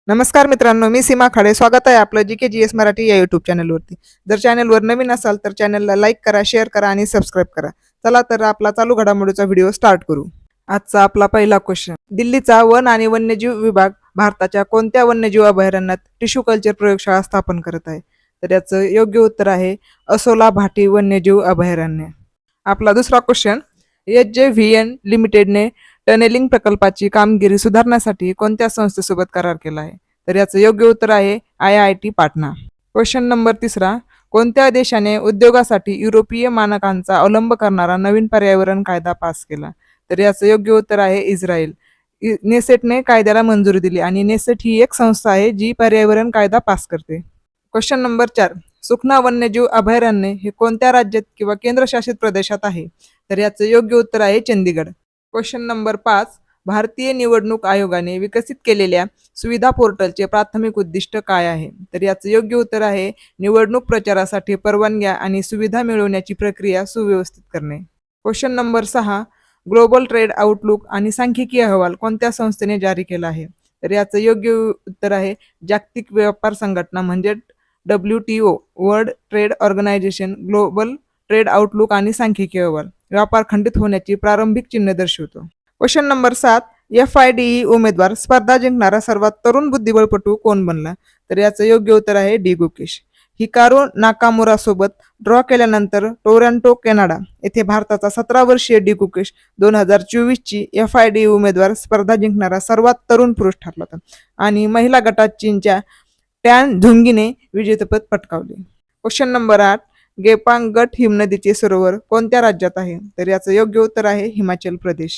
नमस्कार मित्रांनो, मी सीमा खाडे. स्वागत आहे आपलं GKGS मराठी या यूट्यूब चॅनलवरती. जर चॅनलवर नवीन असाल तर चॅनलला लाईक करा, शेअर करा आणि सबस्क्राईब करा. चला तर आपला चालू घडामोडीचा व्हिडिओ स्टार्ट करू. आजचा आपला पहिला क्वेश्चन. दिल्लीचा वन आणि वन्यजीव विभाग भारताच्या कोणत्या वन्यजीव अभयारण्यात टिश्यू कल्चर प्रयोगशाळा स्थापन करत आहे? तर याचं योग्य उत्तर आहे असोला भाटी वन्यजीव अभयारण्य. आपला दुसरा क्वेश्चन. HJVN लिमिटेडने टनेलिंग प्रकल्पाची कामगिरी सुधारण्यासाठी कोणत्या संस्थेसोबत करार केला आहे? तर याचं योग्य उत्तर आहे IIT पाटणा. क्वेश्चन नंबर तिसरा. कोणत्या देशाने उद्योगासाठी युरोपीय मानकांचा अवलंब करणारा नवीन पर्यावरण कायदा पास केला? तर याचं योग्य उत्तर आहे इस्रायल. नेसेटने कायद्याला मंजुरी दिली आणि नेसेट ही एक संस्था आहे जी पर्यावरण कायदा पास करते. Question number 4. सुखना वन्यजीव अभयारण्य हे कोणत्या राज्यात किंवा केंद्रशासित प्रदेशात आहे? तर याचं योग्य उत्तर आहे चंदीगड. Question number 5. भारतीय निवडणूक आयोगाने विकसित केलेल्या सुविधा पोर्टलचे प्राथमिक उद्दिष्ट काय आहे? तर याचं योग्य उत्तर आहे निवडणूक प्रचारासाठी परवानग्या आणि सुविधा मिळवण्याची प्रक्रिया सुव्यवस्थित करणे. Question number 6. Global trade outlook आणि सांख्यिकी अहवाल कोणत्या संस्थेने जारी केला आहे? तर याचं योग्य उत्तर आहे जागतिक व्यापार संघटना म्हणजे WTO, World Trade Organization. Global trade outlook आणि सांख्यिकी अहवाल व्यापार खंडित होण्याची प्रारंभिक चिन्ह दर्शवतो. Question number 7. FIDE उमेदवार स्पर्धा जिंकणारा सर्वात तरुण बुद्धिबळपटू कोण बनला? तर याचं योग्य उत्तर आहे डी गुकेश. हिकारो नाकामुरा सोबत ड्रॉ केल्यानंतर टोरंटो कॅनडा येथे भारताचा 17 वर्षीय डी गुकेश 2024 ची FIDE उमेदवार स्पर्धा जिंकणारा सर्वात तरुण पुरुष ठरला होता आणि महिला गटात चीनच्या टॅन झुंगीने विजेतेपद पटकावले. Question number 8. गेपांग गट हिमनदीचे सरोवर कोणत्या राज्यात आहे? तर याचं योग्य उत्तर आहे Himachal Pradesh.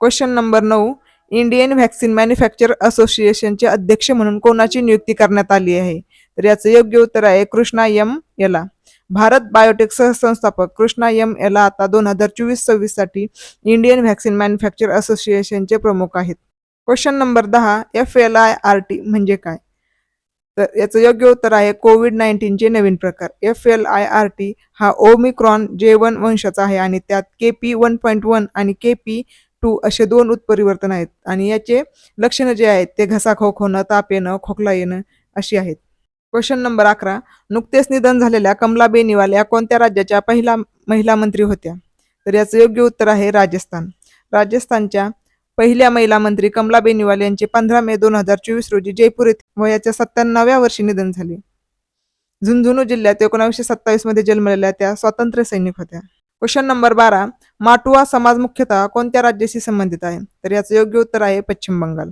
Question number 9. Indian vaccine manufacture असोसिएशनचे अध्यक्ष म्हणून कोणाची नियुक्ती करण्यात आली आहे? तर याचं योग्य उत्तर आहे कृष्णा M. याला. भारत बायोटेक सहसंस्थापक कृष्णा M. याला आता 2024-26 साठी इंडियन व्हॅक्सिन मॅन्युफॅक्चर असोसिएशनचे प्रमुख आहेत. Question number 10. FLIRT म्हणजे काय? तर याचं योग्य उत्तर आहे कोविड-19चे नवीन प्रकार. FLIRT हा ओमिक्रॉन J1 वंशाचा आहे आणि त्यात KP.1.1 आणि KP.2 असे 2 उत्परिवर्तन आहेत आणि याचे लक्षणं जे आहेत ते घसा खोकणं, ताप येणं, खोकला येणं अशी आहेत. Question number 11. नुकतेच निधन झालेल्या कमला बेनिवाल या कोणत्या राज्याच्या पहिला महिला मंत्री होत्या? तर याचं योग्य उत्तर आहे राजस्थान. राजस्थानच्या पहिल्या महिला मंत्री कमला बेनिवाल यांचे 15 मे 2024 रोजी जयपूर येथे वयाच्या 97व्या वर्षी निधन झाले. झुंझुनू जिल्ह्यात 1927 मध्ये जन्मलेल्या त्या स्वातंत्र्य सैनिक होत्या. Question number 12. माटुआ समाज मुख्यतः कोणत्या राज्याशी संबंधित आहे? तर याचं योग्य उत्तर आहे पश्चिम बंगाल.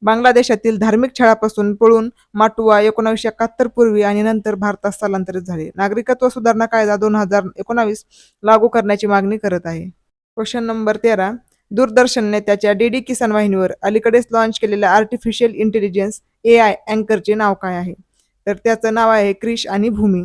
बांगलादेशातील धार्मिक छळापासून पळून माटुआ 1971 पूर्वी आणि नंतर भारतात स्थलांतरित झाले. नागरिकत्व सुधारणा कायदा 2019 लागू करण्याची मागणी करत आहे. Question number 13. दूरदर्शनने त्याच्या DD किसान वाहिनीवर अलीकडेच लॉन्च केलेल्या आर्टिफिशियल इंटेलिजन्स AI अँकरचे नाव काय आहे? तर त्याचं नाव आहे क्रिश आणि भूमी.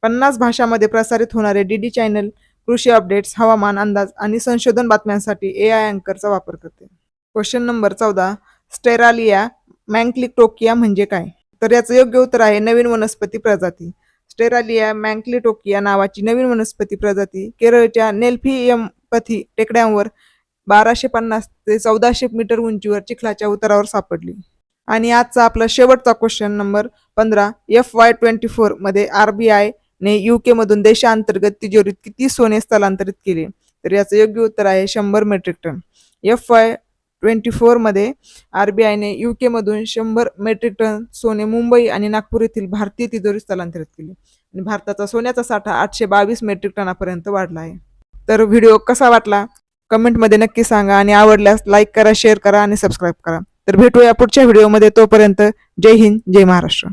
50 भाषांमध्ये प्रसारित होणारे DD चॅनल कृषी अपडेट्स, हवामान अंदाज आणि संशोधन बातम्यांसाठी AI अँकरचा वापर करते. Question number 14. स्टेरालिया मॅन्क्लिटोकिया म्हणजे काय? तर याचं योग्य उत्तर आहे नवीन वनस्पती प्रजाती. स्टेरालिया मॅन्क्लिटोकिया नावाची नवीन वनस्पती प्रजाती केरळच्या नेल्फियंपथी टेकड्यांवर 1250 ते 1400 मीटर उंचीवर चिखलाच्या उतारावर सापडली. आणि आजचा आपला शेवटचा क्वेश्चन नंबर 15. FY24 मध्ये RBI ने UK मधून देशांतर्गत तिजोरीत किती सोने स्थलांतरित केले? तर याचं योग्य उत्तर आहे 100 मेट्रिक टन. FY24 मध्ये RBI ने UK मधून 100 मेट्रिक टन सोने मुंबई आणि नागपूर येथील भारतीय तिजोरीत स्थलांतरित केले आणि भारताचा सोन्याचा साठा 822 मेट्रिक टनापर्यंत वाढला आहे. तर व्हिडिओ कसा वाटला कमेंटमध्ये नक्की सांगा आणि आवडल्यास लाईक करा, शेअर करा आणि सबस्क्राईब करा. तर भेटूया पुढच्या व्हिडिओमध्ये. तोपर्यंत जय हिंद, जय महाराष्ट्र.